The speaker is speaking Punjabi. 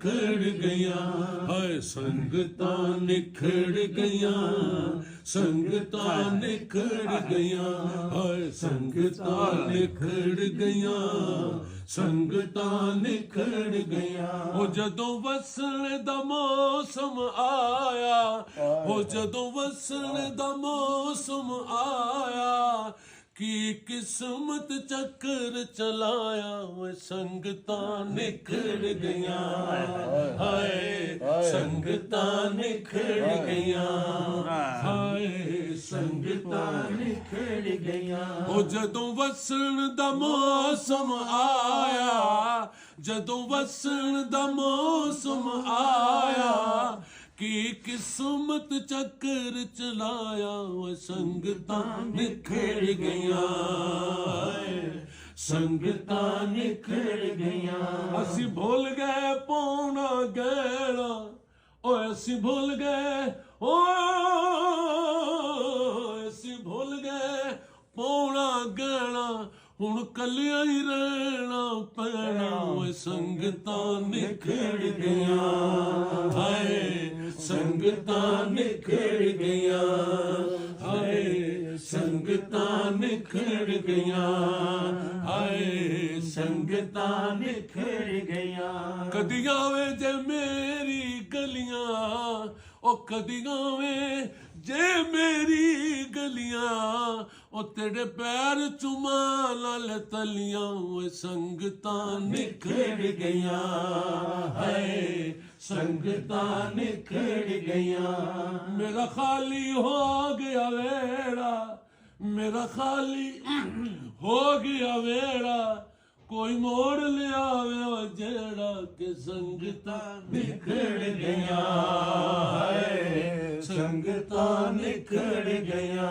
ਨਿਖੜ ਗਈਆਂ ਹਾਏ ਸੰਗਤਾਂ ਨਿਖੜ ਗਈਆਂ ਸੰਗਤਾਂ ਨਿਖੜ ਗਈਆਂ ਹਾਏ ਸੰਗਤਾਂ ਨਿਖੜ ਗਈਆਂ ਸੰਗਤਾਂ ਨਿਖੜ ਗਈਆਂ ਉਹ ਜਦੋਂ ਵਸਣ ਦਾ ਮੌਸਮ ਆਇਆ ਉਹ ਜਦੋਂ ਵਸਣ ਦਾ ਮੌਸਮ ਆਇਆ ਕੀ ਕਿਸਮਤ ਚੱਕਰ ਚਲਾਇਆ ਓਏ ਸੰਗਤਾਂ ਨਿਖੜ ਗਈਆਂ ਹਾਏ ਸੰਗਤਾਂ ਨਿਖੜ ਗਈਆਂ ਹਾਏ ਸੰਗਤਾਂ ਨਿਖੜ ਗਈਆਂ ਉਹ ਜਦੋਂ ਵਸਣ ਦਾ ਮੌਸਮ ਆਇਆ ਜਦੋਂ ਵਸਣ ਦਾ ਮੌਸਮ ਆਇਆ ਕੀ ਕਿਸਮਤ ਚੱਕਰ ਚਲਾਇਆ ਓਏ ਸੰਗਤਾਂ ਨਿਖੜ ਗਈਆਂ ਸੰਗਤਾਂ ਨਿਖੜ ਗਈਆਂ ਅਸੀਂ ਭੁੱਲ ਗਏ ਪੌਣਾ ਗਹਿਣਾ ਓਏ ਅਸੀਂ ਭੁੱਲ ਗਏ ਓਏ ਅਸੀਂ ਭੁੱਲ ਗਏ ਪੌਣਾ ਗਹਿਣਾ ਹੁਣ ਕੱਲਿਆਂ ਹੀ ਰਹਿਣਾ ਪੈਣਾ ਓਏ ਸੰਗਤਾਂ ਨਿਖੜ ਗਈਆਂ ਹਾਏ ਸੰਗਤਾਂ ਨਿਖੜ ਗਈਆਂ ਹਾਏ ਸੰਗਤਾਂ ਨਿਖੜ ਗਈਆਂ ਹਾਏ ਸੰਗਤਾਂ ਨਿਖੜ ਗਈਆਂ ਕਦੀ ਆਵੇ ਜੇ ਮੇਰੀ ਗਲੀਆਂ ਉਹ ਕਦੀ ਆਵੇ ਜੇ ਮੇਰੀ ਗਲੀਆਂ ਉਹ ਤੇਰੇ ਪੈਰ ਚੁਮਾ ਨਾਲ ਤਲੀਆਂ ਓਏ ਸੰਗਤਾਂ ਨਿਖੜ ਗਈਆਂ ਹਾਏ ਸੰਗਤਾਂ ਨਿਖੜ ਗਈਆਂ ਮੇਰਾ ਖਾਲੀ ਹੋ ਗਿਆ ਵੇੜਾ ਮੇਰਾ ਖਾਲੀ ਹੋ ਗਿਆ ਵੇੜਾ ਕੋਈ ਮੋੜ ਲਿਆਵੇ ਜਿਹੜਾ ਕਿ ਸੰਗਤਾਂ ਨਿਖੜ ਗਈਆਂ ਹਾਏ ਸੰਗਤਾਂ ਨਿਖੜ ਗਈਆਂ